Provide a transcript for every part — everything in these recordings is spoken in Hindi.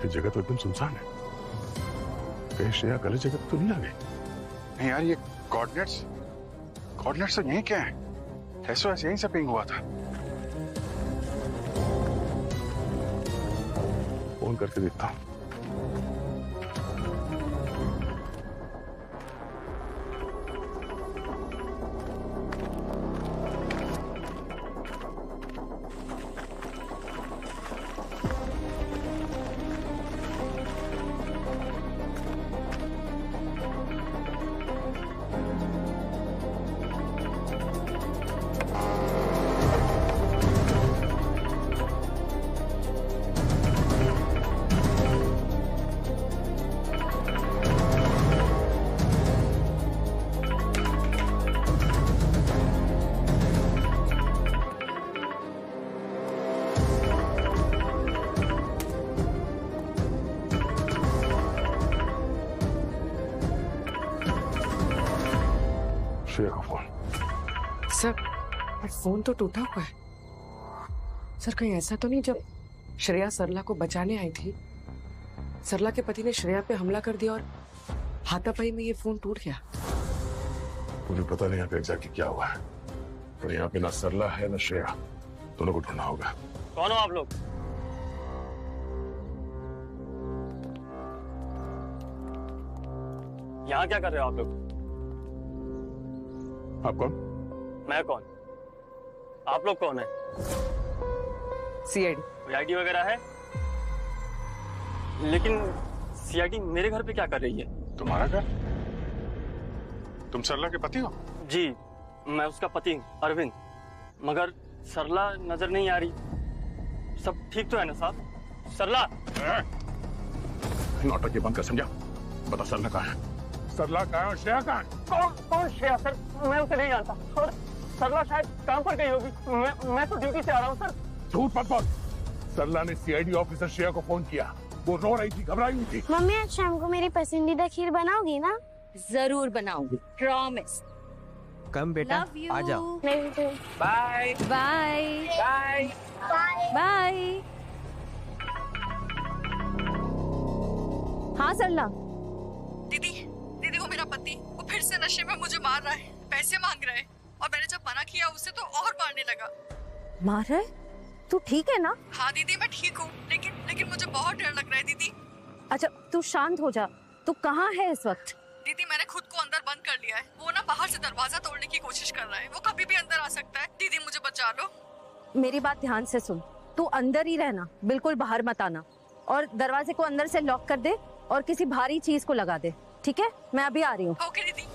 जगह तो एकदम सुनसान है। कहीं श्रेया गलत जगह तो नहीं आ गई? नहीं यार, ये कोऑर्डिनेट्स तो यही क्या है? एसओएस यहीं से पिंग हुआ था। फोन करके देखता हूँ। श्रेया का फोन। सर, फोन तो टूटा हुआ है। सर, कहीं ऐसा तो नहीं जब श्रेया सरला को बचाने आई थी, सरला के पति ने श्रेया पे हमला कर दिया और हाथापाई में ये फोन टूट गया? मुझे पता नहीं यहाँ पे एग्जैक्टली क्या हुआ है, पर यहाँ पे ना सरला है ना श्रेया, दोनों को ढूंढना होगा। कौन हो आप लोग? यहाँ क्या कर रहे हो आप लोग? आप कौन? मैं कौन? आप लोग कौन है? सीआईडी। कोई आईडी वगैरह है? लेकिन सीआईडी मेरे घर पे क्या कर रही है? तुम्हारा घर? तुम सरला के पति हो? जी, मैं उसका पति हूँ, अरविंद। मगर सरला नजर नहीं आ रही। सब ठीक तो है ना साहब? सरला! नाटक ये बंद कर, समझा? बता सरला कहाँ है? सरला कहाँ है और श्रेया कहाँ है? कौन श्रेया सर? मैं उसे नहीं जानता। और सरला शायद काम पर गई होगी। मैं तो ड्यूटी से आ रहा हूँ सर। झूठ मत बोल। सरला ने सीआईडी ऑफिसर श्रेया को फोन किया। वो रो रही थी, घबराई हुई थी। मम्मी, आज शाम को मेरी पसंदीदा खीर बनाओगी ना? जरूर बनाऊंगी, प्रॉमिस। कम बेटा, आ जाओ। नहीं तो। Bye bye bye bye. हाँ सरला। दीदी, वो मेरा पति, वो फिर से नशे में मुझे मार रहा है, पैसे मांग रहा है, और मैंने जब मना किया उससे तो और मारने लगा। मार रहा है? तू ठीक है ना? हाँ दीदी, मैं ठीक हूँ, लेकिन मुझे बहुत डर लग रहा है दीदी। अच्छा तू शांत हो जा। तू कहाँ है इस वक्त? दीदी, मैंने खुद को अंदर बंद कर लिया है। वो ना बाहर से दरवाजा तोड़ने की कोशिश कर रहा है। वो कभी भी अंदर आ सकता है। दीदी, मुझे बचा लो। मेरी बात ध्यान से सुन। तू अंदर ही रहना, बिल्कुल बाहर मत आना। और दरवाजे को अंदर से लॉक कर दे और किसी भारी चीज को लगा दे, ठीक है? मैं अभी आ रही हूँ। ओके दीदी।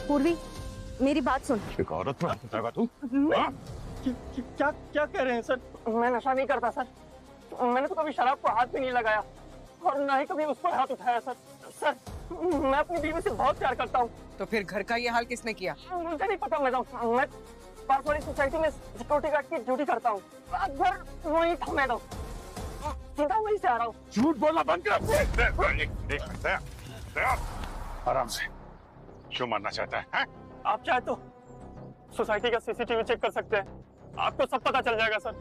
पूर्वी, मेरी बात सुन। एक औरत पर हाथ उठाएगा तू? क्या कह रहे हैं सर? मैं नशा नहीं करता सर। मैंने तो कभी शराब को हाथ भी नहीं लगाया और ना ही कभी उस पर हाथ उठाया सर। सर, मैं अपनी बीवी से बहुत प्यार करता हूँ। तो फिर घर का ये हाल किसने किया? मुझे नहीं पता मैडम। मैं पास वाली सोसाइटी में सिक्योरिटी गार्ड की ड्यूटी करता हूँ। घर वही था मैडम, सीधा वहीं से आ रहा हूँ। झूठ बोलना बंद कर। आराम से। क्यों मारना चाहता है? आप चाहे तो सोसाइटी का सीसीटीवी चेक कर सकते हैं, आपको सब पता चल जाएगा सर।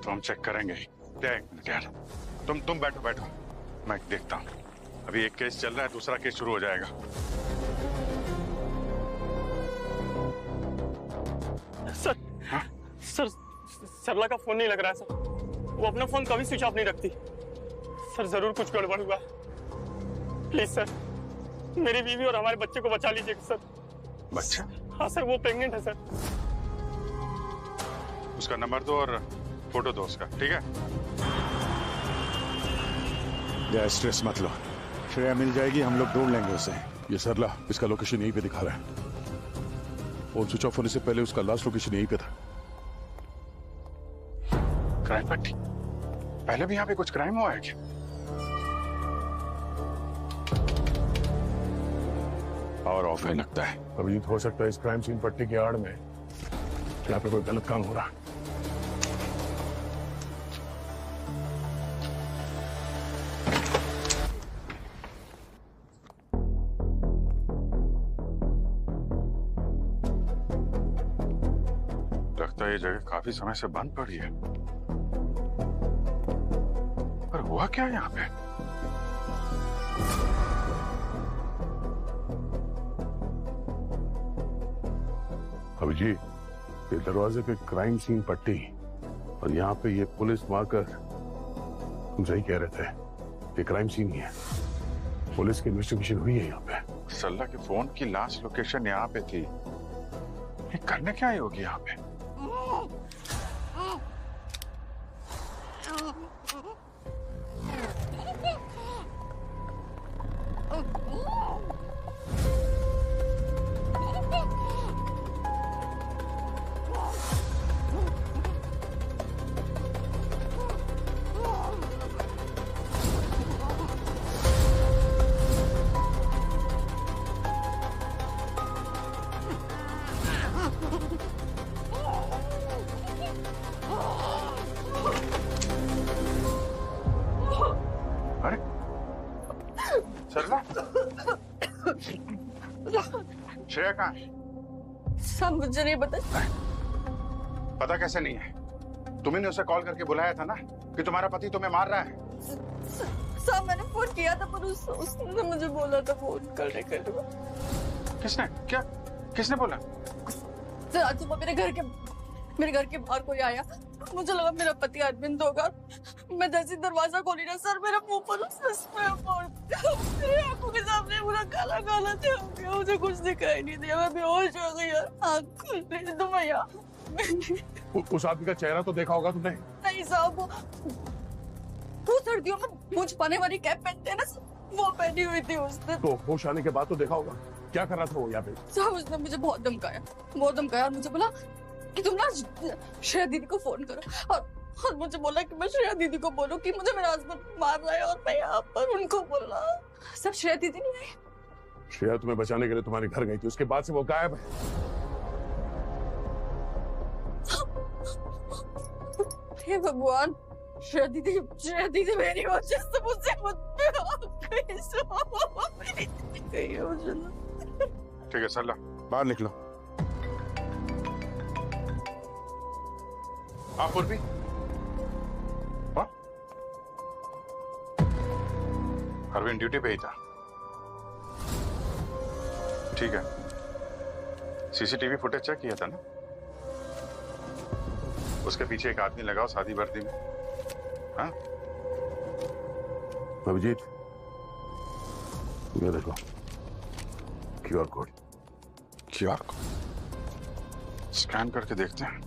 तो हम चेक करेंगे ही। एक मिनट यार, तुम बैठो, मैं देखता हूँ। अभी एक केस चल रहा है, दूसरा केस शुरू हो जाएगा। सर, सर, सरला का फोन नहीं लग रहा है सर। वो अपना फोन कभी स्विच ऑफ नहीं रखती। सर, जरूर कुछ गड़बड़ हुआ। प्लीज सर, मेरी बीवी और हमारे बच्चे को बचा लीजिएगा सर। बच्चा? हाँ सर, वो प्रेग्नेंट है सर। उसका नंबर दो और फोटो दो उसका, ठीक है? या स्ट्रेस मत लो, श्रेया मिल जाएगी, हम लोग ढूंढ लेंगे उसे। ये सरला, इसका लोकेशन यहीं पे दिखा रहा है। फोन स्विच ऑफ होने से पहले उसका लास्ट लोकेशन यहीं पे था। क्राइम पट्टी? पहले भी यहाँ पे कुछ क्राइम हुआ है क्या? और ऑफ है लगता है। अभी हो सकता है इस क्राइम सीन पट्टी की आड़ में यहाँ पे कोई गलत काम हो रहा है। लगता है ये जगह काफी समय से बंद पड़ी है। हुआ क्या यहाँ पे? अभिजीत, ये दरवाजे पे क्राइम सीन पट्टी और यहाँ पे ये पुलिस मार्कर, तुम सही कह रहे थे, ये क्राइम सीन ही है। पुलिस की इन्वेस्टिगेशन हुई है यहाँ पे। सरला के फोन की लास्ट लोकेशन यहाँ पे थी। ये करने क्या आई होगी यहाँ पे? अरे सरला, श्रेया कहाँ है? सब मुझे नहीं पता। पता कैसे नहीं है? तुम्ही ने उसे कॉल करके बुलाया था ना कि तुम्हारा पति तुम्हें मार रहा है। सब मैंने फोन किया था पर उसने मुझे बोला था फोन करने के लिए। किसने? क्या किसने बोला? सर आज सुबह मेरे घर के बाहर कोई आया, मुझे लगा मेरा पति अरविंद होगा। मैं जैसे दरवाजा खोली ना सर, मेरा मुंह पर मेरी आंखों के सामने पूरा काला काला छप गया। मुझे कुछ दिखाई नहीं दिया, मैं बेहोश हो गई यार। आँख खुल गई तो मैं यहाँ। उस आदमी का चेहरा तो देखा होगा तुमने? नहीं साहब, वो सर्दियों में मूंछ पाने वाली कैप पहनते हैं ना, वो पहनी हुई थी उसने। तो होश आने के बाद तो देखा होगा। क्या कर रहा था वो यहाँ पे? साहब उसने मुझे बहुत धमकाया और मुझे बोला कि तुम ना श्रेया दीदी को फोन करो और मुझे बोला कि मैं श्रेया दीदी को बोलूं कि मुझे मेरा हस्बैंड मार रहा है और मैं यहाँ पर उनको बोला। सब श्रेया दीदी नहीं आई। श्रेया तुम्हें बचाने के लिए तुम्हारे घर गई थी, उसके बाद से वो गायब है। हे भगवान, श्रेया दीदी मेरी वजह से मुझसे ठीक है सरला, बाहर निकलो। आप पूर्वी, अरविंद ड्यूटी पे ही था। ठीक है, सीसीटीवी फुटेज चेक किया था ना? उसके पीछे एक आदमी लगाओ शादी वर्दी में। हाँ अभिजीत, ये देखो QR code. QR code scan करके देखते हैं।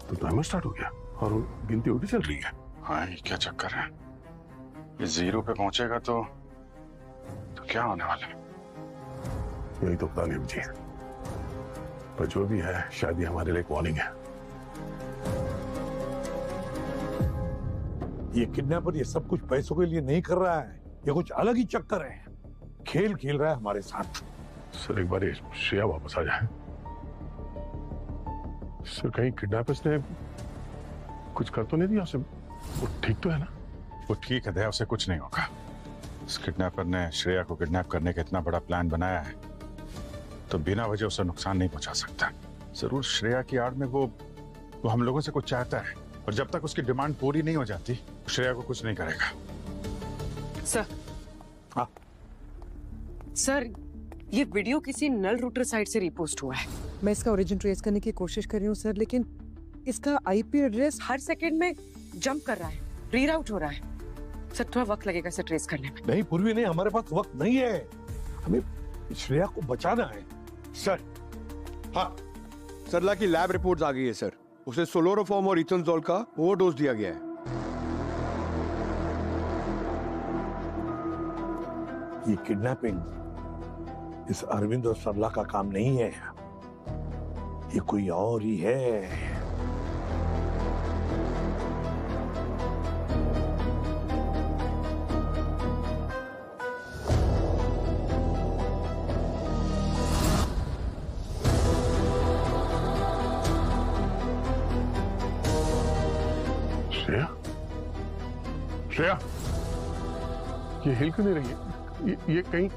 तो टाइमर स्टार्ट हो गया और गिनती उल्टी चल रही है। हाँ, ये क्या चक्कर है? ये 0 पे पहुंचेगा तो क्या होने वाला है? यही तो पता नहीं मुझे, पर जो भी है शायद ये हमारे लिए एक वार्निंग है। ये किडनैपर ये सब कुछ पैसों के लिए नहीं कर रहा है, ये कुछ अलग ही चक्कर है। खेल खेल रहा है हमारे साथ। सर एक बार श्रेया वापस आ जाए। सर कहीं किडनैपर्स ने कुछ कर तो नहीं दिया उसे? वो ठीक तो है ना? वो ठीक है दया, उसे कुछ नहीं होगा। इस किडनैपर ने श्रेया को किडनैप करने का इतना बड़ा प्लान बनाया है तो बिना वजह उसे नुकसान नहीं पहुंचा सकता। जरूर श्रेया की आड़ में वो हम लोगों से कुछ चाहता है और जब तक उसकी डिमांड पूरी नहीं हो जाती श्रेया को कुछ नहीं करेगा। सर, हाँ सर ये वीडियो किसी नल रूटर साइट से रिपोस्ट हुआ है। मैं इसका ओरिजिन ट्रेस करने की कोशिश कर रही हूँ सर, लेकिन इसका आईपी एड्रेस हर सेकंड में जंप कर रहा है, रीराउट हो रहा है। सर थोड़ा वक्त लगेगा इसे ट्रेस करने में। नहीं पूर्वी नहीं, हमारे पास वक्त नहीं है, हमें श्रेया को बचाना है। सर, हाँ, सरला की लैब रिपोर्ट्स आ गई है सर। उसे सोलोरोफॉर्म और इथेनॉल का ओवरडोज दिया गया है। ये किडनैपिंग इस अरविंद और सरला का काम नहीं है, ये कोई और ही है। श्रेया, श्रेया, ये हिल क्यों नहीं रही है? ये कहीं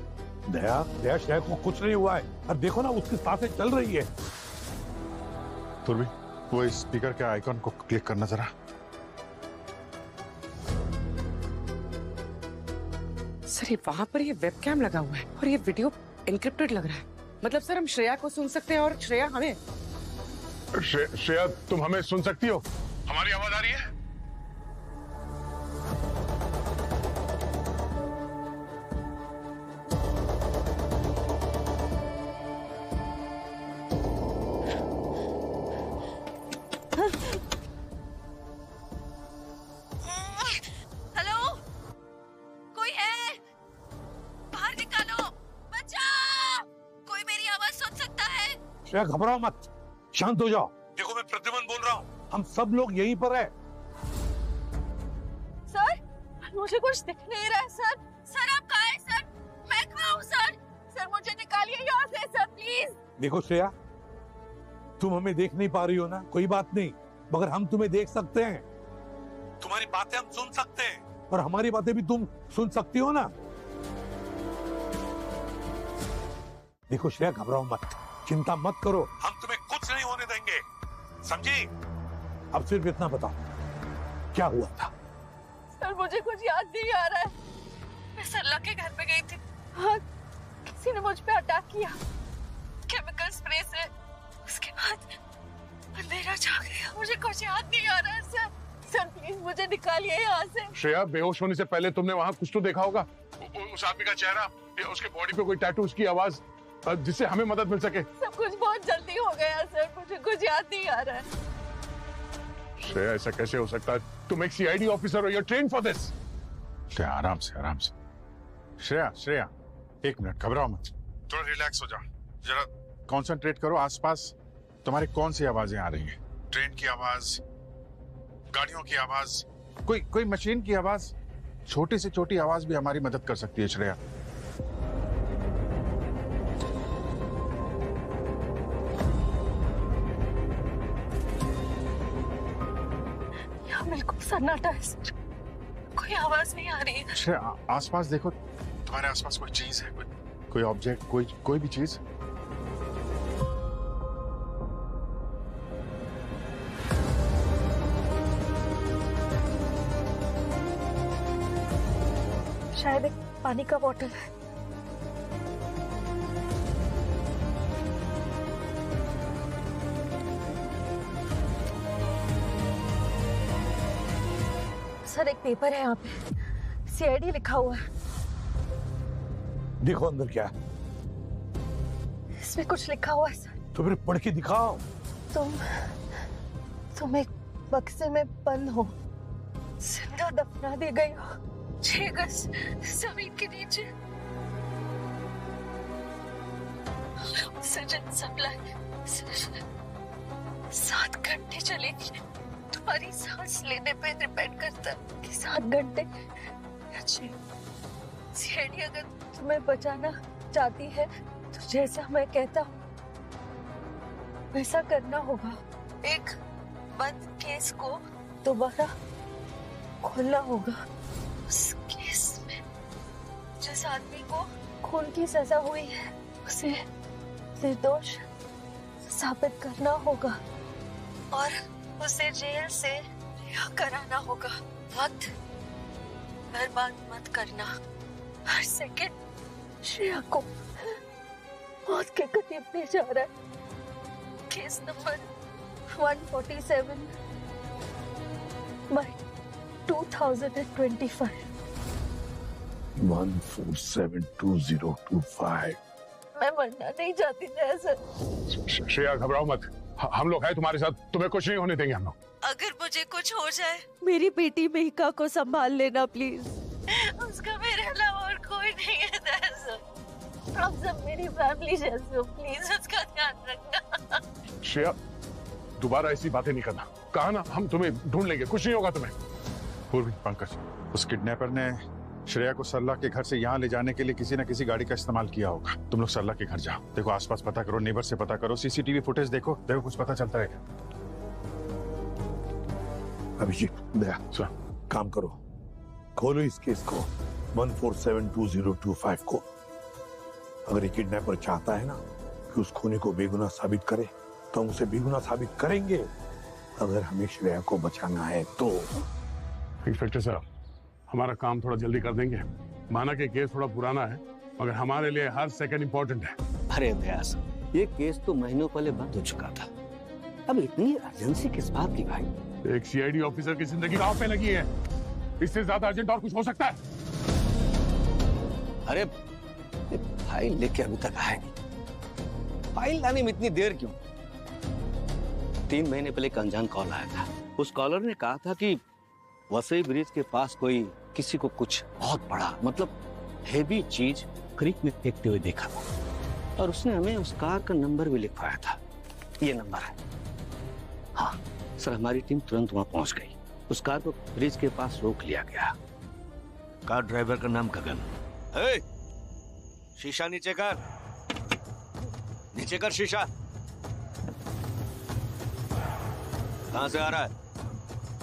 दया शायद को कुछ नहीं हुआ है। और देखो ना उसकी सांसें चल रही है। पूर्वी, वो स्पीकर के आइकॉन को क्लिक करना जरा। सर ये वहां पर ये वेबकैम लगा हुआ है और ये वीडियो एन्क्रिप्टेड लग रहा है। मतलब सर हम श्रेया को सुन सकते हैं और श्रेया हमें। श्रेया तुम हमें सुन सकती हो? हमारी आवाज आ रही है? हेलो, कोई है? बाहर निकालो, बचाओ! कोई मेरी आवाज सुन सकता है? श्रेया घबराओ मत, शांत हो जाओ। देखो मैं प्रद्युमन बोल रहा हूँ, हम सब लोग यहीं पर है। सर मुझे कुछ दिख नहीं रहा है सर। सर आप कहाँ हैं सर? मैं कहाँ हूँ सर? सर मुझे निकालिए यहाँ से सर प्लीज। देखो श्रेया, तुम हमें देख नहीं पा रही हो ना, कोई बात नहीं, मगर हम तुम्हें देख सकते हैं। तुम्हारी बातें हम सुन सकते हैं और हमारी बातें भी तुम सुन सकती हो ना। देखो श्रेया घबराओ मत, चिंता मत करो, हम तुम्हें कुछ नहीं होने देंगे, समझी? अब सिर्फ इतना बताओ, क्या हुआ था? सर मुझे कुछ याद नहीं आ रहा है। मैं सरला के घर पे गई थी। हाँ, किसी ने मुझ पे अटैक किया केमिकल स्प्रे से। उसके बाद अंधेरा छा गया, मुझे कुछ याद नहीं आ रहा है सर। सर प्लीज मुझे निकालिए यहाँ से। श्रेया बेहोश होने से पहले तुमने वहां कुछ तो देखा होगा, उस आदमी का चेहरा या उसके बॉडी पे कोई टैटू, उसकी आवाज, जिससे हमें मदद मिल सके। सब कुछ बहुत जल्दी हो गया सर, मुझे कुछ याद नहीं आ रहा है। श्रेया ऐसा कैसे हो सकता है? तुम एक सीआईडी ऑफिसर हो, you are trained for this. Shreya आराम से, आराम से। श्रेया, श्रेया एक मिनट, घबराओ मत, थोड़ा रिलैक्स हो जाओ, जरा कंसंट्रेट करो। आसपास तुम्हारी कौन सी आवाजें आ रही हैं? ट्रेन की आवाज, गाड़ियों की आवाज, कोई मशीन की आवाज? छोटी से छोटी आवाज भी हमारी मदद कर सकती है श्रेया। यहाँ बिल्कुल सन्नाटा है सर, कोई आवाज नहीं आ रही है। श्रेया आसपास देखो, तुम्हारे आसपास कोई चीज है, कोई ऑब्जेक्ट, कोई भी चीज? शायद एक पानी का बोतल है। सर एक पेपर है यहाँ पे, सीआईडी लिखा हुआ है। देखो अंदर क्या है। इसमें कुछ लिखा हुआ है सर। तो फिर पढ़ के दिखाओ। तुम एक बक्से में बंद हो, जिंदा दफना दी गई हो 6 गज जमीन के नीचे। ऑक्सीजन सप्लाई सिर्फ 7 घंटे चलेगी। तुम्हारी सांस लेने पे डिपेंड करता है कि 7 घंटे या 6। सीआईडी अगर तुम्हें बचाना चाहती है तो जैसा मैं कहता हूँ वैसा करना होगा। एक बंद केस को दोबारा खोलना होगा। उस केस में जिस आदमी को खून की सजा हुई है उसे निर्दोष साबित करना होगा और उसे जेल से रिहा कराना होगा। वक्त बर्बाद मत करना। हर सेकंड श्रेया को मौत के करीब ले जा रहा है। Case number 147 by 2025। 1472025। मैं मरना नहीं चाहती थी सर। श्रेया घबराओ मत, हम लोग हैं तुम्हारे साथ, तुम्हें कुछ नहीं होने देंगे हम लोग। अगर मुझे कुछ हो जाए मेरी बेटी मेहिका को संभाल लेना प्लीज। उसका मेरे अलावा और कोई नहीं है सर। आप सब मेरी फैमिली जैसे हो, प्लीज उसका ध्यान रखना। श्रेया दोबारा ऐसी बातें नहीं करना, कहा ना हम तुम्हें ढूंढ लेंगे, कुछ नहीं होगा तुम्हें। पूर्वी, पंकज, उस किडनैपर ने श्रेया को सरला के घर से यहाँ ले जाने के लिए किसी न किसी गाड़ी का इस्तेमाल किया होगा। तुम लोग सरला के घर जाओ, देखो आसपास पता करो, नेबर से पता करो, सीसीटीवी फुटेज देखो कुछ पता चलता है। अभिजीत, दया, काम करो, खोलो इस केस को, 1472025 को। अगर ये किडनैपर चाहता है ना कि उस खूनी को बेगुनाह साबित करे तो हम उसे बेगुनाह साबित करेंगे। अगर हमें श्रेया को बचाना है तो। इंस्पेक्टर साहब, हमारा काम थोड़ा जल्दी कर देंगे। माना कि केस थोड़ा पुराना है, मगर हमारे लिए हर सेकंड इंपॉर्टेंट है। अरे व्यास, ये केस तो महीनों पहले बंद हो चुका था, अब इतनी अर्जेंसी किस बात की भाई? एक सीआईडी ऑफिसर की जिंदगी दांव पे लगी है, इससे ज्यादा अर्जेंट और कुछ हो सकता है? अरे फाइल लेके अभी तक आया नहीं, फाइल लाने में इतनी देर क्यों? 3 महीने पहले एक अनजान कॉल आया था। उस कॉलर ने कहा था कि वसई ब्रिज के पास कोई किसी को कुछ बहुत बड़ा, मतलब हेवी चीज क्रीक में फेंकते हुए देखा था, और उसने हमें उस कार का नंबर भी लिखवाया था। ये नंबर है। हाँ सर, हमारी टीम तुरंत वहां पहुंच गई। उस कार को ब्रिज के पास रोक लिया गया। कार ड्राइवर का नाम गगन। शीशा नीचे कर, नीचे कर शीशा। कहां से आ रहा है?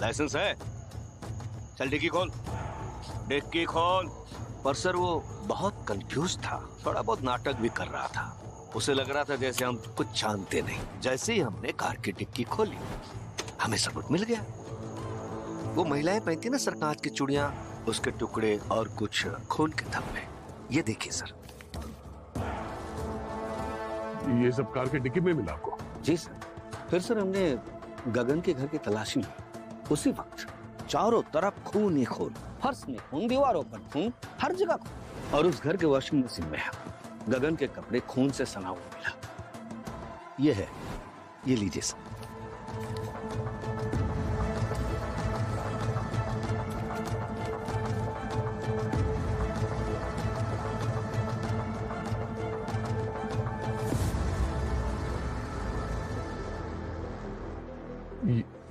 लाइसेंस है? चल डिक्की खोल, डिक्की खोल। पर सर वो बहुत कंफ्यूज था, थोड़ा बहुत नाटक भी कर रहा था। उसे लग रहा था जैसे हम कुछ जानते नहीं। जैसे ही हमने कार की डिक्की खोली, हमें सबूत मिल गया। वो महिलाएं पहनती ना सर कांच की चूड़ियां, उसके टुकड़े और कुछ खून के धब्बे। ये देखिए सर। ये सब कार के डिक्की में मिला आपको? जी सर। फिर सर हमने गगन के घर की तलाशी ली। उसी वक्त चारों तरफ खून ही खून, फर्श में खून, दीवारों पर खून, हर जगह खून। और उस घर के वॉशिंग मशीन में गगन के कपड़े खून से सना हुआ मिला। ये है, ये लीजिए सर।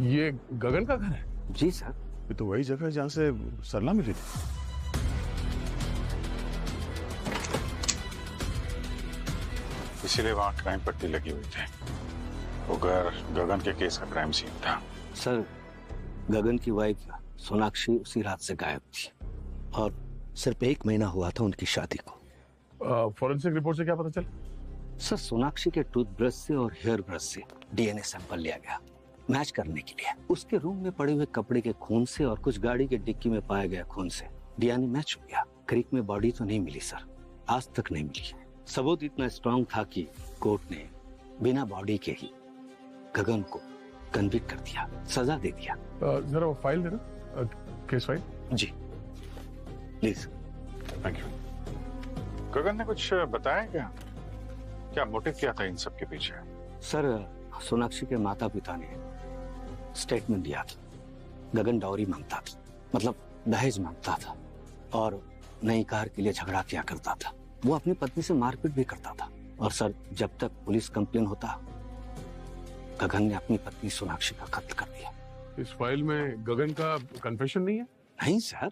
ये गगन का घर है? जी सर। ये तो वही जगह है जहां से सरला मिली थी। इसीलिए वहां क्राइम पट्टी लगी हुई थी। वो घर गगन के केस का क्राइम सीन था। सर गगन की वाइफ सोनाक्षी उसी रात से गायब थी, और सिर्फ 1 महीना हुआ था उनकी शादी को। फॉरेंसिक रिपोर्ट से क्या पता चला? सर सोनाक्षी के टूथब्रश से और हेयर ब्रश से डीएनए सैंपल लिया गया मैच करने के लिए। उसके रूम में पड़े हुए कपड़े के खून से और कुछ गाड़ी के डिक्की में पाया गया खून से डीएनए मैच हो गया। क्रीक में बॉडी तो नहीं मिली सर, आज तक नहीं मिली। सबूत इतना स्ट्रांग था कि कोर्ट ने बिना बॉडी के ही गगन को कन्विक्ट कर दिया, सजा दे दिया। जरा वो फाइल देना, केस फाइल। जी प्लीज। Thank you. गगन ने कुछ बताया क्या? क्या मोटिव क्या था इन सब के पीछे? सर सोनाक्षी के माता पिता ने स्टेटमेंट दिया था गगन डाउरी मांगता था, मतलब दहेज मांगता था, और नई कार के लिए झगड़ा किया करता था। वो अपनी पत्नी से मारपीट भी करता था। और सर जब तक पुलिस कंप्लेन होता, गगन ने अपनी पत्नी सोनाक्षी का कत्ल कर दिया। इस फाइल में गगन का कन्फेशन नहीं है? नहीं सर,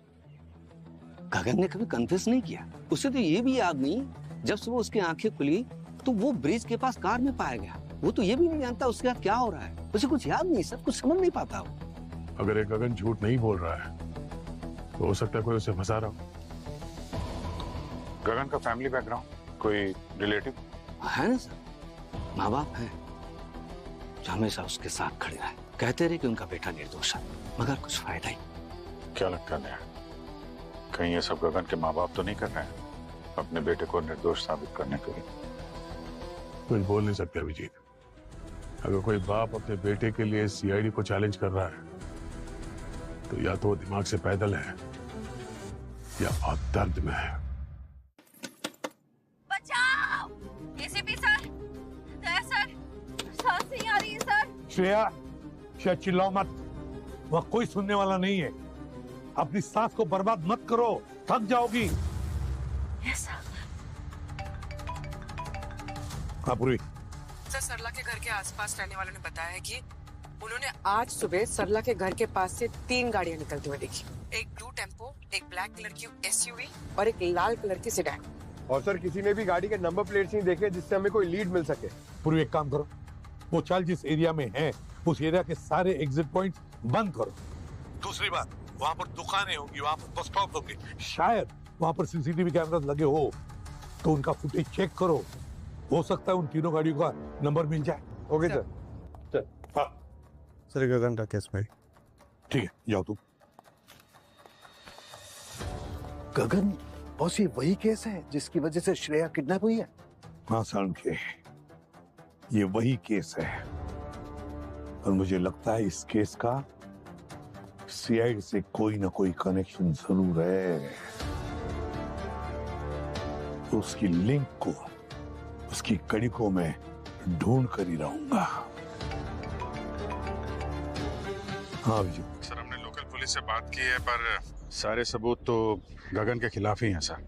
गगन ने कभी कन्फेस नहीं किया। उसे तो ये भी याद नहीं, जब सुबह उसकी आंखें खुली तो वो ब्रिज के पास कार में पाया गया। वो तो ये भी नहीं जानता उसके साथ क्या हो रहा है। उसे कुछ याद नहीं सर, कुछ समझ नहीं पाता वो। अगर एक गगन झूठ नहीं बोल रहा है तो हो सकता है कोई उसे फंसा रहा हो। गगन का फैमिली बैकग्राउंड, कोई रिलेटिव है ना सर? माँ बाप है जो हमेशा उसके साथ खड़े रहे, कहते रहे कि उनका बेटा निर्दोष है, मगर कुछ फायदा ही। क्या लगता है, कहीं ये सब गगन के माँ बाप तो नहीं कर रहे हैं अपने बेटे को निर्दोष साबित करने के लिए? कुछ बोल नहीं सकते अभिजीत। अगर कोई बाप अपने बेटे के लिए सीआईडी को चैलेंज कर रहा है तो या तो वो दिमाग से पैदल है या बहुत दर्द में है। बचाओ! एसीपी सर, दया सर, सांस नहीं आ रही है सर। श्रेया चिल्लाओ मत, वह कोई सुनने वाला नहीं है। अपनी सांस को बर्बाद मत करो, थक जाओगी। Yes sir. हाँ पूर्वी। सर सरला के घर के आसपास रहने वालों ने बताया है कि उन्होंने आज सुबह सरला के घर के पास से 3 गाड़ियां निकलती हुई देखी। एक ब्लू टेम्पो, एक ब्लैक कलर की एसयूवी और एक लाल कलर की सेडान। और सर किसी ने भी गाड़ी के नंबर प्लेट्स नहीं देखे जिससे हमें कोई लीड मिल सके। पूर्वी एक काम करो, वो चाल जिस एरिया में है उस एरिया के सारे एग्जिट पॉइंट्स बंद करो। दूसरी बात, वहाँ पर दुकानें होंगी, वहाँ पर बस स्टॉप होंगे, शायद वहाँ पर सीसीटीवी कैमरास लगे हो तो उनका फुटेज चेक करो। हो सकता है उन तीनों गाड़ियों का नंबर मिल जाए। Okay sir. हाँ सर गगन का केस में। ठीक है, जाओ तुम। गगन बॉस, ये वही केस है जिसकी वजह से श्रेया किडनैप हुई है? हाँ सारण के, ये वही केस है और मुझे लगता है इस केस का सीआईडी से कोई ना कोई कनेक्शन जरूर है। तो उसकी लिंक को, उसकी कड़ी को मैं ढूंढ कर ही रहूंगा। हाँ विजय सर, हमने लोकल पुलिस से बात की है पर सारे सबूत तो गगन के खिलाफ ही हैं सर।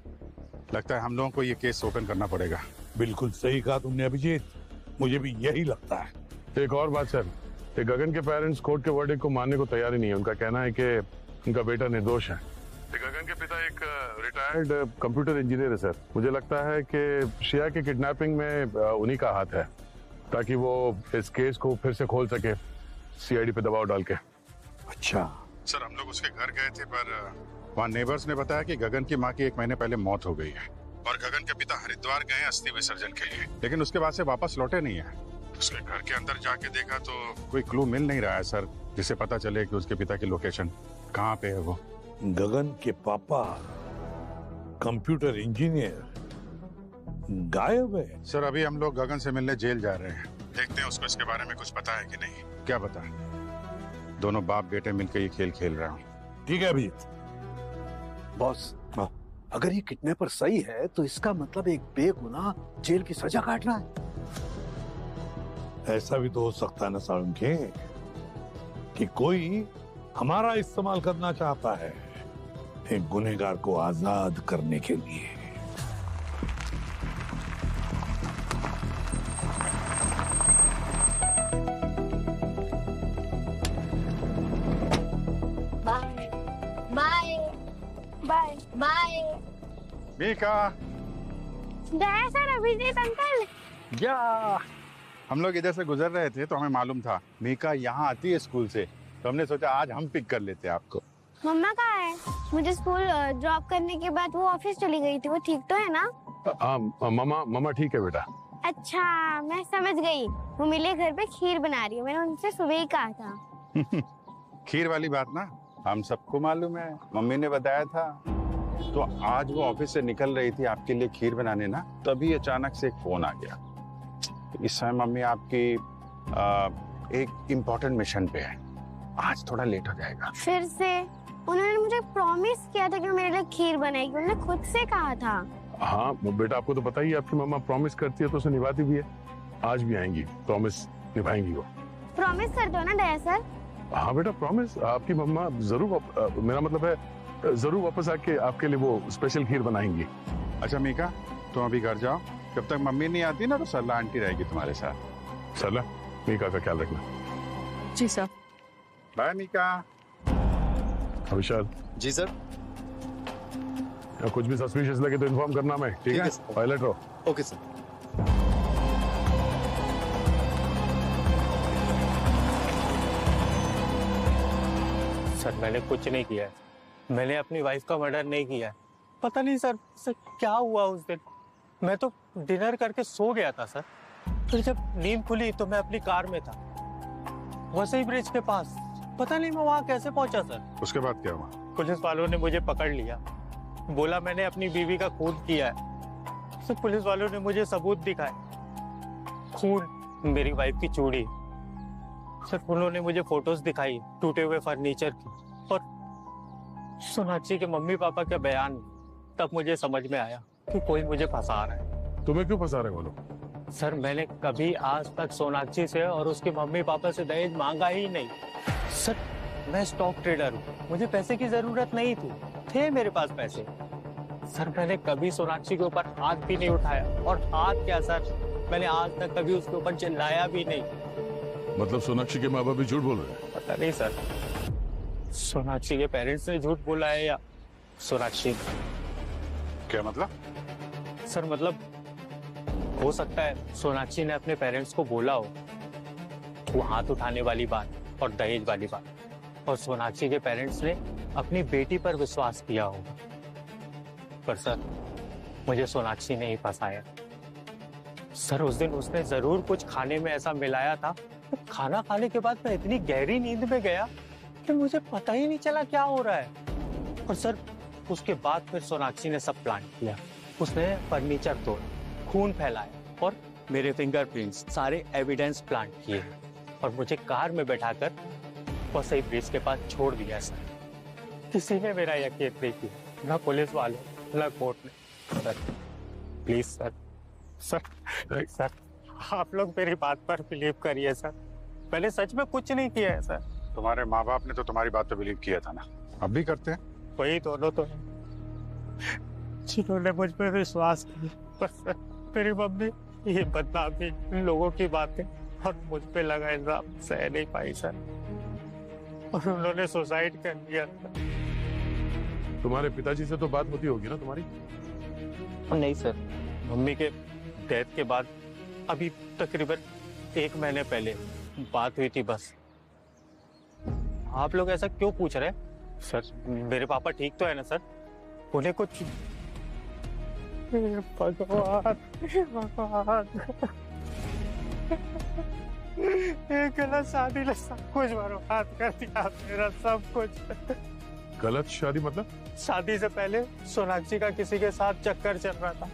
लगता है हम लोगों को ये केस ओपन करना पड़ेगा। बिल्कुल सही कहा तुमने अभिजीत, मुझे भी यही लगता है। एक और बात सर, ये गगन के पेरेंट्स कोर्ट के वर्डिक्ट को मानने को तैयार ही नहीं है। उनका कहना है कि उनका बेटा निर्दोष है। गगन के पिता एक रिटायर्ड कंप्यूटर इंजीनियर है सर। मुझे लगता है कि श्रेया की किडनैपिंग में उन्हीं का हाथ है, ताकि वो इस केस को फिर से खोल सके सीआईडी पे दबाव डाल के। अच्छा सर, हम लोग उसके घर गए थे पर वहाँ नेबर्स ने बताया कि गगन की माँ की 1 महीने पहले मौत हो गई है और गगन के पिता हरिद्वार गए अस्थि विसर्जन के लिए, लेकिन उसके बाद से वापस लौटे नहीं है। उसके घर के अंदर जाके देखा तो कोई क्लू मिल नहीं रहा है सर, जिससे पता चले कि उसके पिता की लोकेशन कहाँ पे है। वो गगन के पापा कंप्यूटर इंजीनियर गायब है। सर, अभी हम लोग गगन से मिलने जेल जा रहे हैं। देखते हैं उसको इसके बारे में कुछ पता है कि नहीं। क्या पता, दोनों बाप बेटे मिलकर ये खेल खेल रहे हैं। ठीक है अभी बॉस, अगर ये किडनैपर सही है तो इसका मतलब एक बेगुनाह जेल की सजा काट रहा है। ऐसा भी तो हो सकता है ना सारुण के, कि कोई हमारा इस्तेमाल करना चाहता है एक गुनहगार को आजाद करने के लिए। Bye bye bye bye. Mika, गया सर अभिजीत अंकल? या हम लोग इधर से गुजर रहे थे तो हमें मालूम था मीका यहाँ आती है स्कूल से, तो हमने सोचा आज हम पिक कर लेते हैं आपको। मम्मा कहाँ है? मुझे स्कूल ड्रॉप करने के बाद वो ऑफिस चली गई थी, वो ठीक तो है ना? मामा ठीक है बेटा। अच्छा, मैं समझ गई। वो मेरे घर पे खीर बना रही है, मैंने उनसे सुबह ही कहा था। खीर वाली बात ना हम सबको मालूम है, मम्मी ने बताया था। तो आज वो ऑफिस से निकल रही थी आपके लिए खीर बनाने ना, तभी अचानक से एक फोन आ गया। इस समय मम्मी आपकी एक इम्पोर्टेंट मिशन पे है, आज थोड़ा लेट हो जाएगा। फिर से? उन्होंने मुझे प्रॉमिस किया था कि वो मेरे लिए खीर बनाएगी, उन्होंने खुद से कहा था। हाँ बेटा, आपको तो पता ही है, आपकी मम्मा प्रॉमिस करती है तो उसे निभाती भी है। आज भी आएंगी, प्रॉमिस निभाएंगी वो। प्रॉमिस कर दो ना दया सर। हाँ बेटा, प्रॉमिस। आपकी मम्मा जरूर, मेरा मतलब है जरूर वापस आके आपके लिए वो स्पेशल खीर बनाएंगी। अच्छा मीका, तुम अभी घर जाओ, जब तक मम्मी नहीं आती ना तो सरला आंटी रहेगी तुम्हारे साथ। सरला, मीका का ख्याल रखना। जी सर। बाय मीका। विशाल जी सर। कुछ भी सस्पिशियस लगे तो इन्फॉर्म करना मैं, ठीक है? पायलट रहो। Okay sir. सर, मैंने कुछ नहीं किया है। मैंने अपनी वाइफ का मर्डर नहीं किया है। पता नहीं सर क्या हुआ उस दिन। मैं तो डिनर करके सो गया था सर। फिर जब नींद खुली तो मैं अपनी कार में था, वसई ब्रिज के पास। पता नहीं मैं वहाँ कैसे पहुंचा सर। उसके बाद क्या हुआ? पुलिस वालों ने मुझे पकड़ लिया, बोला मैंने अपनी बीवी का खून किया है। सर, पुलिस वालों ने मुझे सबूत दिखाए, खून, मेरी वाइफ की चूड़ी। सर, उन्होंने मुझे फोटोज दिखाई टूटे हुए फर्नीचर की और सोनाक्षी के मम्मी पापा के बयान। तब मुझे समझ में आया कि कोई मुझे फंसा रहा है। तुम्हें क्यों फंसा रहे वो लोग? सर, मैंने कभी आज तक सोनाक्षी से और उसके मम्मी पापा से दहेज मांगा ही नहीं। सर, मैं स्टॉक ट्रेडर हूँ, मुझे पैसे की जरूरत नहीं थी, थे मेरे पास पैसे। सर, मैंने कभी सोनाक्षी के ऊपर हाथ भी नहीं उठाया, और हाथ क्या सर, मैंने आज तक कभी उसके ऊपर चिल्लाया भी नहीं। मतलब सोनाक्षी के माँ बाप भी झूठ बोल रहे हैं? पता नहीं सर, सोनाक्षी के पेरेंट्स ने झूठ बोला है या सोनाक्षी ने। क्या मतलब? सर, मतलब हो सकता है सोनाक्षी ने अपने पेरेंट्स को बोला हो वो हाथ उठाने वाली बात और दहेज वाली बात, और सोनाक्षी के पेरेंट्स ने अपनी बेटी पर विश्वास किया होगा। पर सर, मुझे सोनाक्षी ने ही फंसाया। सर, उस दिन उसने जरूर कुछ खाने में ऐसा मिलाया था खाना खाने के बाद मैं इतनी गहरी नींद में गया कि मुझे पता ही नहीं चला क्या हो रहा है। और सर उसके बाद फिर सोनाक्षी ने सब प्लान किया। उसने फर्नीचर तोड़ा, खून फैलाया और मेरे फिंगरप्रिंट्स सारे एविडेंस प्लांट किए और मुझे कार में बैठाकर वसई ब्रिज के पास छोड़ दिया। सर किसी ने मेरा यकीन नहीं किया, ना पुलिस वालों ना कोर्ट ने। सर प्लीज सर, सर आप लोग मेरी बात पर बिलीव करिए सर, मैंने सच में कुछ नहीं किया है सर। तुम्हारे माँ बाप ने तो तुम्हारी बात पे बिलीव किया था ना, अब भी करते हैं। वही दोनों तो है जिन्होंने मुझ पर विश्वास किया, पर सर मेरी मम्मी ये बदनामी लोगों की बातें और मुझ पे लगा इल्जाम सह नहीं पाई सर, और उन्होंने सुसाइड कर लिया। तुम्हारे पिताजी से तो बात होती होगी ना तुम्हारी? नहीं सर, मम्मी के डेथ के बाद अभी तकरीबन 1 महीने पहले बात हुई थी बस। आप लोग ऐसा क्यों पूछ रहे हैं? सर मेरे पापा ठीक तो है ना सर? उन्हें कुछ भगवान एक गलत शादी ने सब कुछ बर्बाद कर दिया, मेरा सब कुछ। गलत शादी मतलब? शादी से पहले सोनाक्षी का किसी के साथ चक्कर चल रहा था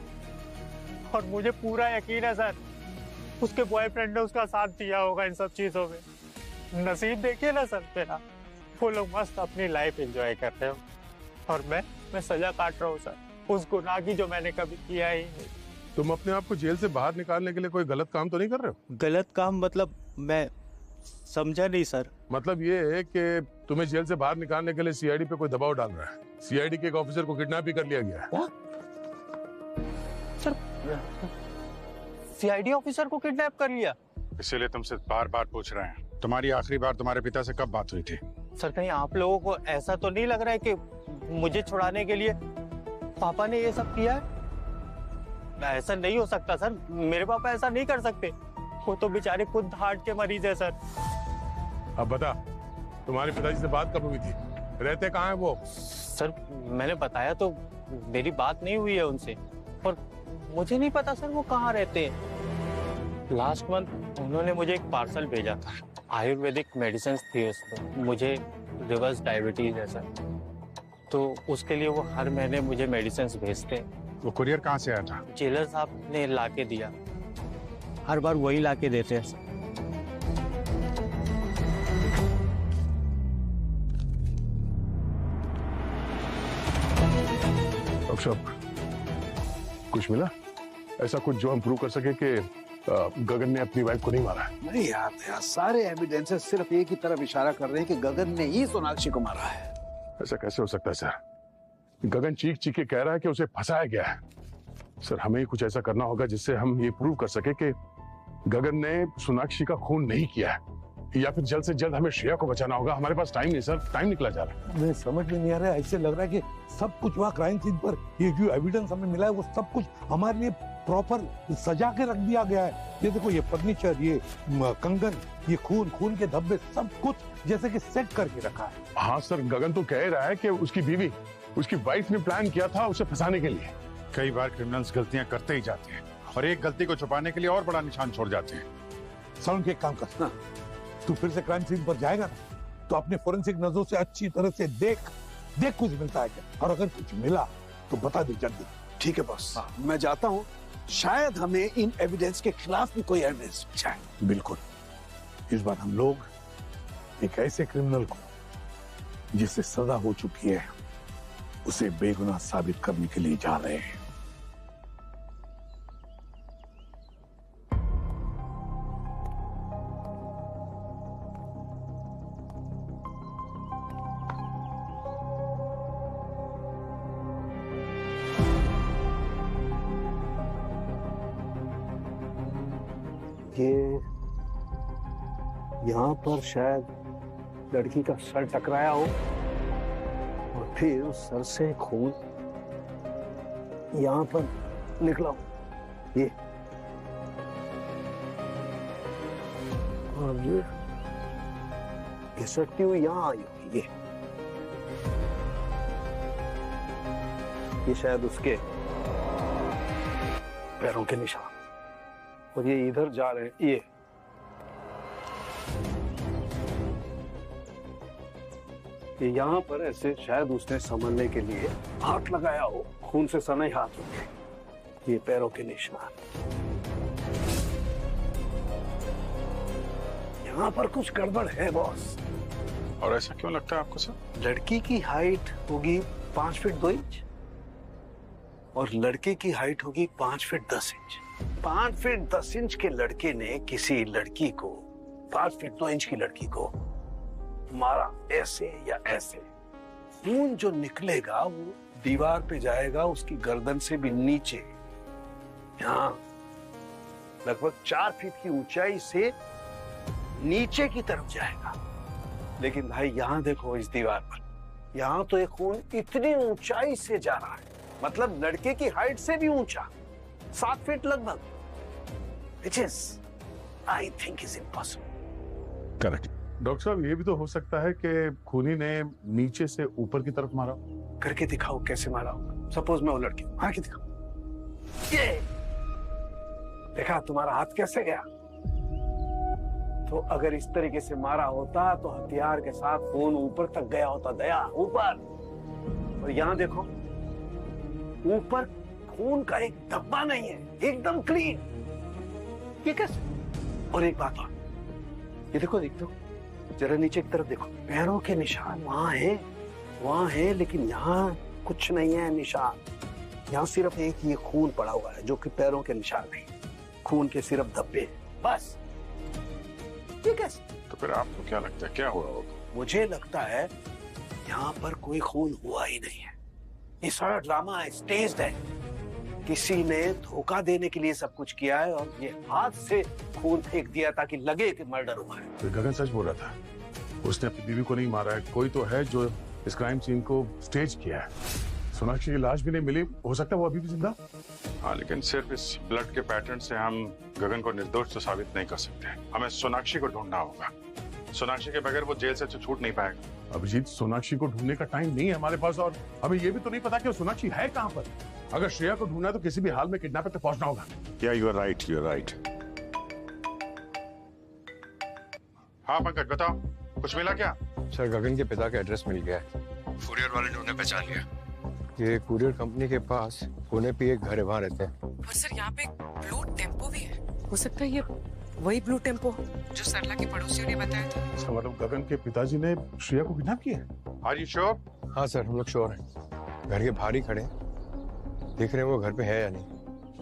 और मुझे पूरा यकीन है सर उसके बॉयफ्रेंड ने उसका साथ दिया होगा इन सब चीजों में। नसीब देखिए ना सर मेरा, वो लोग मस्त अपनी लाइफ एंजॉय कर रहे हो और मैं सजा काट रहा हूँ सर उस गुनाह की जो मैंने कभी किया ही नहीं। तुम अपने आप को जेल से बाहर निकालने के लिए कोई गलत काम तो नहीं कर रहे हो? गलत काम मतलब मैं समझा नहीं सर। मतलब ये है कि तुम्हें जेल से बाहर निकालने के लिए सीआईडी पे कोई दबाव डाल रहा है। सीआईडी के एक ऑफिसर को किडनैप भी कर लिया गया है। सर सीआईडी ऑफिसर को किडनैप कर लिया? इसीलिए तुमसे बार बार पूछ रहे हैं, तुम्हारी आखिरी बार तुम्हारे पिता से कब बात हुई थी? सर कहीं आप लोगों को ऐसा तो नहीं लग रहा है कि मुझे छुड़ाने के लिए पापा ने ये सब किया है? ऐसा नहीं हो सकता सर, मेरे पापा ऐसा नहीं कर सकते, वो तो बेचारे खुद हार्ट के मरीज है सर। अब बता, तुम्हारे पिताजी से बात कब हुई थी? रहते कहाँ हैं वो? सर मैंने बताया तो मेरी बात नहीं हुई है उनसे, और मुझे नहीं पता सर वो कहाँ रहते हैं। लास्ट मंथ उन्होंने मुझे एक पार्सल भेजा था, आयुर्वेदिक मेडिसिन थी उसमें। मुझे रिवर्स डायबिटीज है सर, तो उसके लिए वो हर महीने मुझे मेडिसिन भेजते हैं। वो कुरियर कहाँ से आया था? जेलर साहब ने लाके दिया, हर बार वही लाके देते हैं सर। अब कुछ मिला ऐसा कुछ जो हम प्रूव कर सके कि गगन ने अपनी वाइफ को नहीं मारा है? नहीं यार, सारे एविडेंसेस सिर्फ एक ही तरफ इशारा कर रहे हैं कि गगन ने ही सोनाक्षी को मारा है। ऐसा कैसे हो सकता है सर? गगन चीख चीख के कह रहा है कि उसे फंसाया गया है। सर हमें ही कुछ ऐसा करना होगा जिससे हम ये प्रूव कर सके कि गगन ने सोनाक्षी का खून नहीं किया है, या फिर जल्द से जल्द हमें श्रेया को बचाना होगा। हमारे पास टाइम नहीं सर, टाइम निकला जा रहा है। मैं समझ में नहीं आ रहा है, ऐसे लग रहा है कि सब कुछ वहाँ क्राइम सीन पर ये जो एविडेंस हमें मिला है वो सब कुछ हमारे लिए प्रॉपर सजा के रख दिया गया है। ये देखो, ये फर्नीचर, ये कंगन, ये खून के धब्बे, सब कुछ जैसे कि सेट करके रखा है। हाँ सर, गगन तो कह रहा है कि उसकी बीवी, उसकी वाइफ ने प्लान किया था उसे फंसाने के लिए। कई बार क्रिमिनल्स गलतियां करते ही जाते हैं और एक गलती को छुपाने के लिए और बड़ा निशान छोड़ जाते हैं। साउंड के एक काम कर, तू फिर से क्राइम सीन पर जाएगा ना तो अपने फोरेंसिक नजरों से अच्छी तरह से देख कुछ मिलता है क्या, और अगर कुछ मिला तो बता दे जल्दी। ठीक है बॉस, मैं जाता हूँ, शायद हमें इन एविडेंस के खिलाफ भी कोई एविडेंस मिल जाए। बिल्कुल, इस बार हम लोग एक ऐसे क्रिमिनल को जिसे सजा हो चुकी है उसे बेगुनाह साबित करने के लिए जा रहे हैं। यहाँ पर शायद लड़की का सर टकराया हो और फिर उस सर से खून यहाँ पर निकला हो, ये और ये सटती हुई यहाँ आई होगी। ये शायद उसके पैरों के निशान, और ये इधर जा रहे हैं। कि यहाँ पर ऐसे शायद उसने संभलने के लिए हाथ लगाया हो, खून से सने हाथ होंगे, ये पैरों के निशान। यहाँ पर कुछ गड़बड़ है बॉस। और ऐसा क्यों लगता है आपको सर? लड़की की हाइट होगी 5 फीट 2 इंच और लड़के की हाइट होगी 5 फीट 10 इंच। 5 फीट 10 इंच के लड़के ने किसी लड़की को 5 फीट 2 इंच की लड़की को मारा ऐसे या ऐसे। खून जो निकलेगा वो दीवार पे जाएगा उसकी गर्दन से भी नीचे, यहाँ लगभग 4 फीट की ऊंचाई से नीचे की तरफ जाएगा। लेकिन भाई यहाँ देखो इस दीवार पर, यहाँ तो एक खून इतनी ऊंचाई से जा रहा है, मतलब लड़के की हाइट से भी ऊंचा, 7 फीट लगभग, which is I think is impossible। Correct. Doctor साहब ये भी तो हो सकता है कि खूनी ने नीचे से ऊपर की तरफ मारा। करके दिखाओ कैसे मारा होगा। सपोज मैं वो लड़की हूं, मार के दिखाओ। ये देखा तुम्हारा हाथ कैसे गया? तो अगर इस तरीके से मारा होता तो हथियार के साथ खून ऊपर तक गया होता, दया ऊपर। और यहाँ देखो ऊपर खून का एक धब्बा नहीं है, एकदम क्लीन। ये कैसे? और एक बात और, ये देखो देख दो जरा नीचे की तरफ देखो, पैरों के निशान वहां है लेकिन यहाँ कुछ नहीं है निशान। यहाँ सिर्फ एक ये खून पड़ा हुआ है जो कि पैरों के निशान नहीं, खून के सिर्फ धब्बे बस। ठीक है। तो फिर आपको क्या लगता है क्या हुआ होगा? मुझे लगता है यहाँ पर कोई खून हुआ ही नहीं है, ये सारा ड्रामा स्टेज्ड है। किसी ने धोखा देने के लिए सब कुछ किया है और ये हाथ से खून फेंक दिया ताकि लगे कि मर्डर हुआ है। तो गगन सच बोल रहा था, उसने अपनी बीवी को नहीं मारा है, कोई तो है जो इस क्राइम सीन को स्टेज किया है। सोनाक्षी की लाश भी नहीं मिली, हो सकता है वो अभी भी जिंदा। हाँ, लेकिन सिर्फ इस ब्लड के पैटर्न से हम गगन को निर्दोष तो साबित नहीं कर सकते। हमें सोनाक्षी को ढूंढना होगा। सोनाक्षी के बगैर वो जेल से तो छूट नहीं पाएगा। अभिजीत, सोनाक्षी को ढूंढने का टाइम नहीं है हमारे पास, और हमें ये भी तो नहीं पता कि सोनाक्षी है कहाँ पर। अगर श्रेया को ढूंढना है तो किसी भी हाल में किडनैपर तक पहुंचना होगा। या you are right, you are right. हाँ पंकज बताओ, कुछ मिला क्या? सर गगन के पिता का एड्रेस मिल गया है, कुरियर वाले ने उन्हें पहचान लिया। ये कुरियर कंपनी के पास पुणे पे एक घर है, वहाँ रहते हैं। और सर यहाँ पे ब्लू टेम्पो भी है, हो सकता है ये वही ब्लू टेम्पो जो सरला के पड़ोसियों ने बताया था। इसका मतलब गगन के पिताजी ने श्रेया को किडनैप किया है। Are you sure? हाँ सर, हम लोग श्योर हैं। घर के बाहर ही खड़े हैं, देख रहे हैं वो घर पे है या नहीं।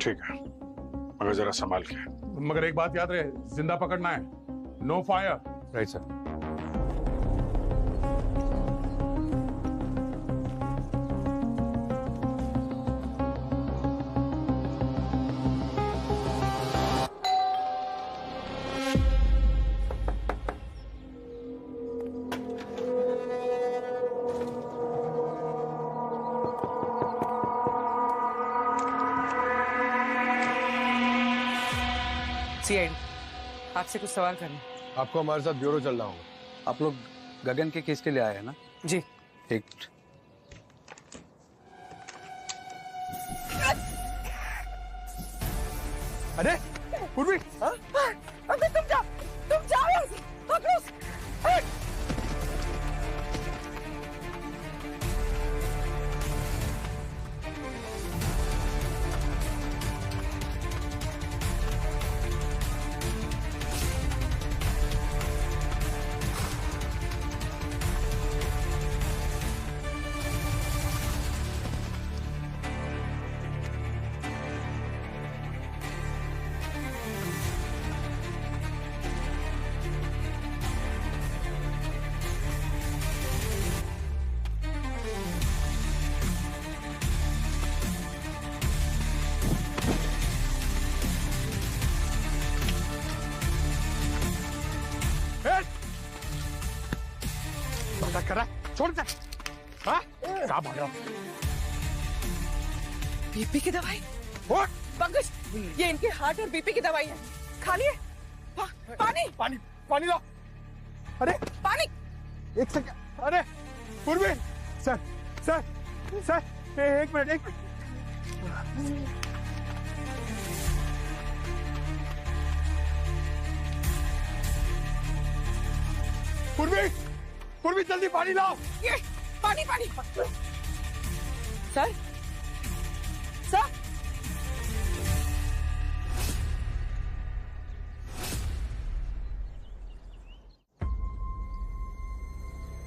ठीक है, मगर जरा संभाल के। मगर एक बात याद रहे, जिंदा पकड़ना है, no fire. Right sir. CID आपसे कुछ सवाल करने। आपको हमारे साथ ब्यूरो चलना होगा। आप लोग गगन के केस के लिए आए हैं ना? जी। ठीक। अरे पूर्वी, अबे तुम जाओ यहाँ से, पकड़ो उसे। करा छोड़ दे। हाँ क्या भाग रहा? बीपी की दवाई। पंकज, ये इनके हार्ट और बीपी की दवाई है, खा लिए। पानी पानी पानी लो। अरे पानी। एक सेकंड। अरे पूर्वी, सर सर सर एक मिनट। पूर्वी पूर्वी जल्दी पानी लाओ। ये पानी पानी। सर सर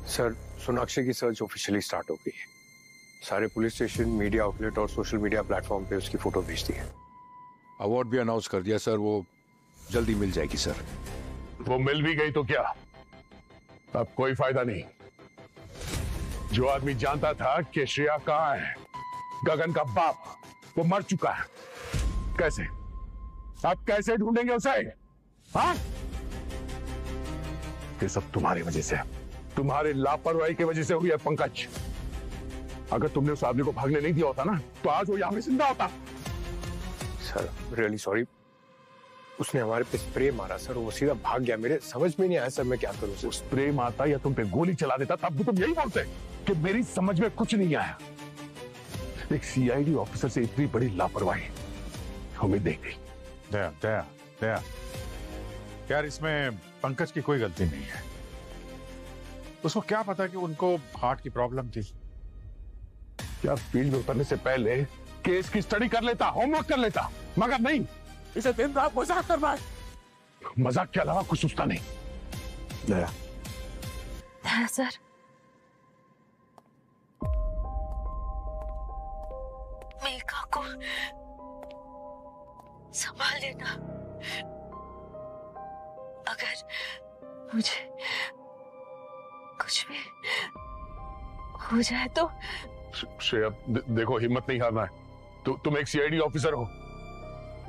सर, सोनाक्षी की सर्च ऑफिशियली स्टार्ट हो गई है। सारे पुलिस स्टेशन, मीडिया आउटलेट और सोशल मीडिया प्लेटफॉर्म पे उसकी फोटो भेज दी है। अवार्ड भी अनाउंस कर दिया सर, वो जल्दी मिल जाएगी सर। वो मिल भी गई तो क्या, अब कोई फायदा नहीं। जो आदमी जानता था कि श्रेया कहाँ है, गगन का बाप, वो मर चुका है। कैसे, अब कैसे ढूंढेंगे उसे? हाँ, ये सब तुम्हारी वजह से, तुम्हारी लापरवाही की वजह से हुई है पंकज। अगर तुमने उस आदमी को भागने नहीं दिया होता ना, तो आज वो यहां पे जिंदा होता। सर रियली सॉरी, उसने हमारे पे स्प्रे मारा सर, वो सीधा भाग गया। मेरे समझ में नहीं आया सर, मैं क्या करूं सर। स्प्रे मारता या तुम पे गोली चला देता, तब भी तुम यही बोलते कि मेरी समझ में कुछ नहीं आया। एक सीआईडी ऑफिसर से इतनी बड़ी लापरवाही उम्मीद नहीं थी। दया दया दया, यार इसमें पंकज की कोई गलती नहीं है। उसको क्या पता कि उनको हार्ट की प्रॉब्लम थी। क्या फील्ड में उतरने से पहले केस की स्टडी कर लेता, होमवर्क कर लेता, मगर नहीं, इसे दिन रात मजाक कर रहा है। मजाक के अलावा कुछ सोचता नहीं। दया सर, मेघा को संभाल लेना। अगर मुझे कुछ भी हो जाए तो। श्रेया देखो, हिम्मत नहीं हारना है। तुम एक सीआईडी ऑफिसर हो।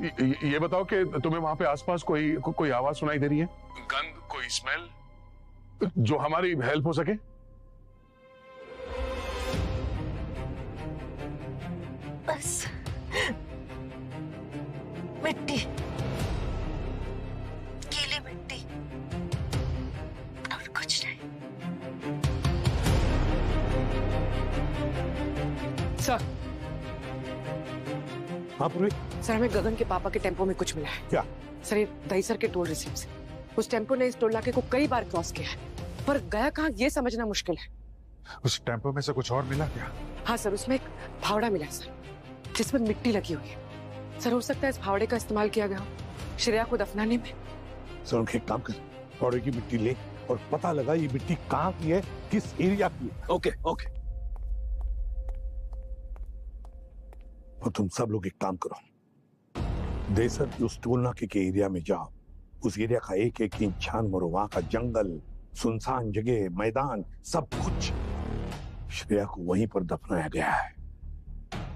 ये बताओ कि तुम्हें वहां पे आसपास कोई आवाज सुनाई दे रही है? गंध, कोई स्मेल जो हमारी हेल्प हो सके? बस मिट्टी, गीली मिट्टी और कुछ नहीं। सर, हाँ पूर्वी। सर हमें गगन के पापा के टेम्पो में कुछ मिला है। क्या? सर ये दहीसर के टोल रिसीव से। उस टेम्पो ने इस टोल नाके को कई बार क्रॉस किया है, पर गया कहाँ ये समझना मुश्किल है। उस टेम्पो में से कुछ और मिला क्या? हाँ सर, उसमें एक फावड़ा मिला है सर, जिसमें मिट्टी लगी हुई है। सर हो सकता है इस फावड़े का इस्तेमाल किया गया हो श्रेया को दफनाने में। सर उनके एक काम कर, फावड़े की मिट्टी ले और पता लगा ये मिट्टी कहाँ की है, किस एरिया की है। Okay okay. और तुम सब लोग एक काम करो, देसर की उस टोल नाके के एरिया में जाओ। उस एरिया का एक एक इंच छान मारो, वहां का जंगल, सुनसान जगह, मैदान, सब कुछ। श्रेया को वहीं पर दफनाया गया है।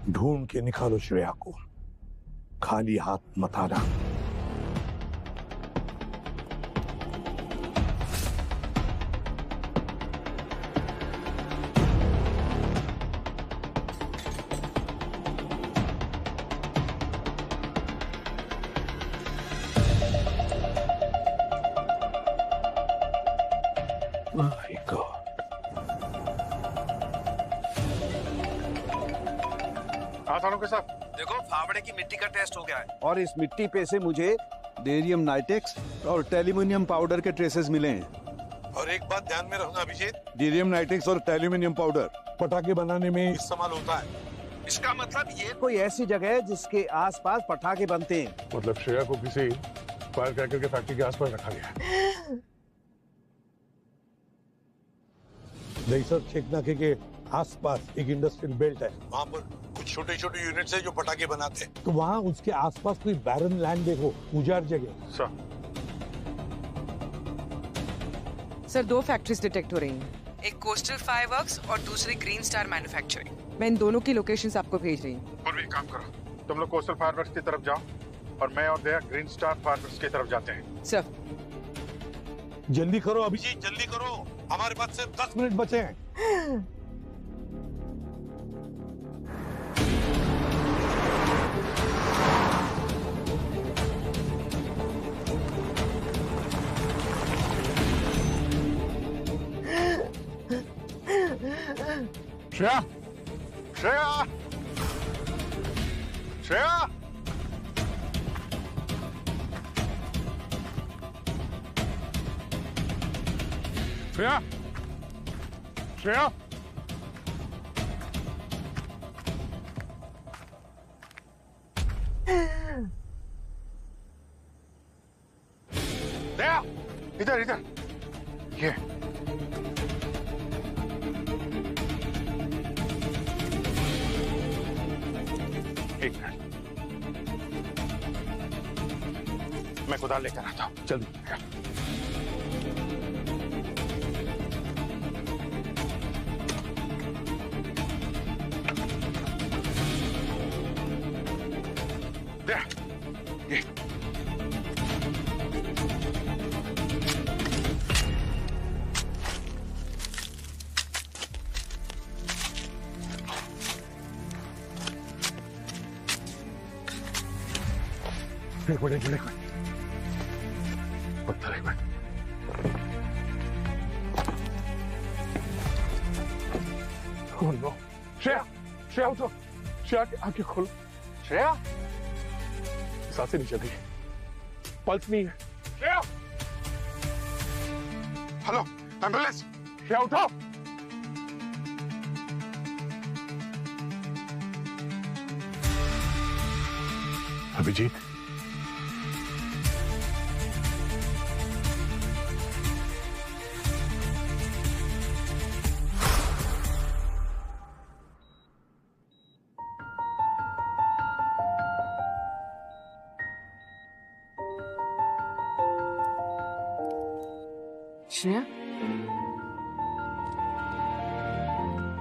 ढूंढ के निकालो श्रेया को, खाली हाथ मत आना। देखो, फावड़े की मिट्टी का टेस्ट हो गया है और इस मिट्टी पे से मुझे बेरियम नाइट्रेक्स और टेल्यूमिनियम पाउडर के ट्रेसेस मिले हैं। और एक बात ध्यान में रखना अभिजीत, बेरियम नाइट्रेक्स और टेल्यूमिनियम पाउडर पटाखे बनाने में इस्तेमाल होता है। इसका मतलब ये कोई ऐसी जगह है जिसके आसपास पटाखे बनते हैं। मतलब श्रेया को किसी फायर क्रैकर के फैक्ट्री के आसपास रखा गया है। दहीसर चेक नाके के आसपास एक इंडस्ट्रियल बेल्ट है, वहाँ पर कुछ छोटे छोटे यूनिट्स है जो पटाखे बनाते हैं। तो वहाँ उसके आसपास कोई बैरन लैंड देखो, उजाड़ जगह। सर 2 फैक्ट्रीज डिटेक्ट हो रही हैं, एक कोस्टल फायरवर्क्स और दूसरी ग्रीन स्टार मैन्युफैक्चरिंग। मैं इन दोनों की लोकेशंस आपको भेज रही हूँ। पूर्वी काम करो, तुम लोग कोस्टल फायरवर्क्स की तरफ जाओ और मैं और दया ग्रीन स्टार फायरवर्क्स की तरफ जाते हैं। सर जल्दी करो अभिजीत, जल्दी करो, हमारे पास सिर्फ 10 मिनट बचे हैं। श्रेया, श्रेया, श्रेया, श्रेया, श्रेया दया, इधर इधर, ये एक मिनट, मैं कुदाल लेकर आता हूँ। जल्दी। दया, ये एक मिनट पत्थर एक मिनट। Oh no. श्रेया उठो, श्रेया की आंखें खोलो। श्रेया सांसें नहीं चल रही, पल्स नहीं है। Shreya, hello ambulance. श्रेया उठो। अभिजीत, श्रेया,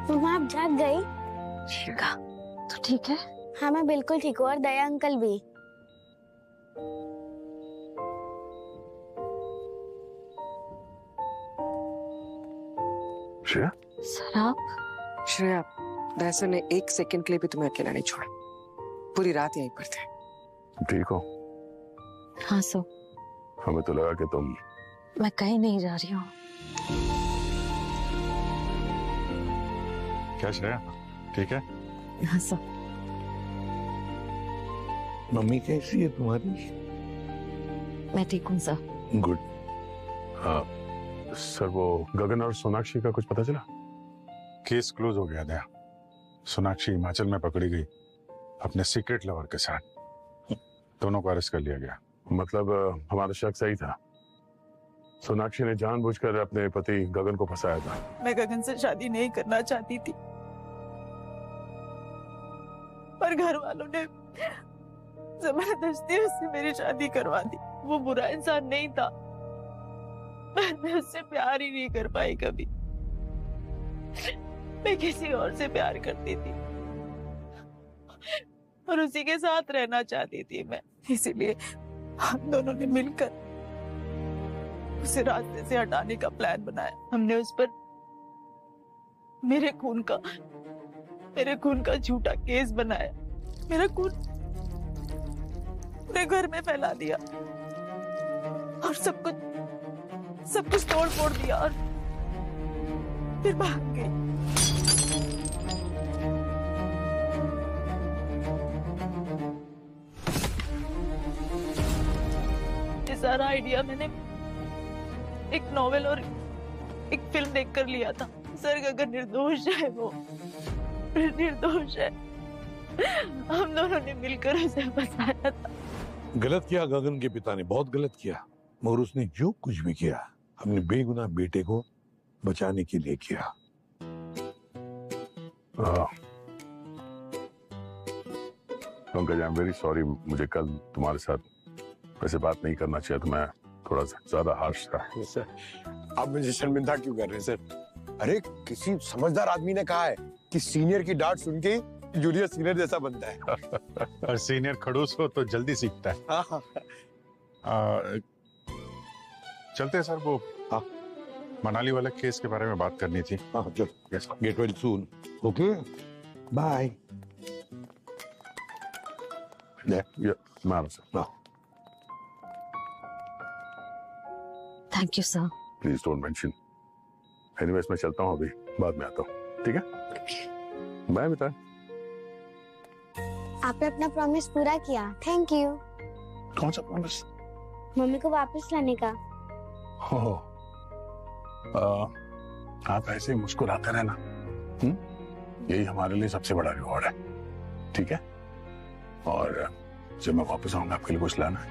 तुम आप जाग गई? शिल्का, तू ठीक है? हाँ मैं बिल्कुल ठीक हूँ और दया अंकल भी। श्रेया, सर आप? श्रेया, दहसन ने 1 सेकंड के लिए भी तुम्हें अकेला नहीं छोड़ा। पूरी रात यहीं पर थे। ठीक हो? हाँ सो। हमें तो लगा कि तुम। मैं कहीं नहीं जा रही हूँ। क्या श्रेया, ठीक है? हाँ सो। मम्मी कैसी है तुम्हारी? मैं ठीक हूँ सर। गुड। सर, वो गगन और सोनाक्षी का कुछ पता चला? केस क्लोज हो गया दया। सोनाक्षी हिमाचल में पकड़ी गई अपने सीक्रेट लवर के साथ। दोनों को अरेस्ट कर लिया गया। मतलब हमारा शक सही था। सोनाक्षी ने जानबूझकर अपने पति गगन को फंसाया था। मैं गगन से शादी नहीं करना चाहती थी, पर घर वालों ने जबरदस्ती उससे मेरी शादी करवा दी। वो बुरा इंसान नहीं था, मैं उससे प्यार ही नहीं कर पाई कभी। मैं किसी और से प्यार करती थी और उसी के साथ रहना चाहती थी मैं। इसीलिए हम दोनों ने मिलकर उसे रास्ते से हटाने का प्लान बनाया। हमने उस पर मेरे खून का झूठा केस बनाया। मेरा खून पूरे घर में फैला दिया और सब कुछ तोड़ फोड़ दिया और फिर भाग गई। ये सारा आइडिया मैंने एक नॉवेल और एक फिल्म देखकर लिया था। सर गगन निर्दोष है, वो निर्दोष है। हम दोनों ने मिलकर उसे फंसाया था। गलत किया गगन के पिता ने, बहुत गलत किया। मगर उसने जो कुछ भी किया अपने बेगुनाह बेटे को बचाने के लिए किया। Pankaj, I am very sorry. मुझे कल तुम्हारे साथ वैसे बात नहीं करना चाहिए था। मैं थोड़ा सा ज्यादा हार्श था। सर, आप मुझे शर्मिंदा क्यों कर रहे हैं सर? अरे किसी समझदार आदमी ने कहा है कि सीनियर की डांट सुन के जूनियर सीनियर जैसा बनता है। और सीनियर खड़ूस हो तो जल्दी सीखता है। हाँ। चलते हैं सर, वो हाँ। मनाली वाले केस के बारे में बात करनी थी। हाँ, चलो। Get well soon. Okay, bye. Thank you sir. Please don't mention. Anyways मैं चलता हूँ, अभी बाद में आता हूँ। ठीक है, बाय बेटा। आपने अपना प्रॉमिस पूरा किया, थैंक यू। कौन सा प्रॉमिस? मम्मी को वापस लाने का। आप ऐसे ही मुस्कुराते रहना, यही हमारे लिए सबसे बड़ा रिवॉर्ड है, ठीक है? और जब मैं वापस आऊंगा आपके लिए कुछ लाना है।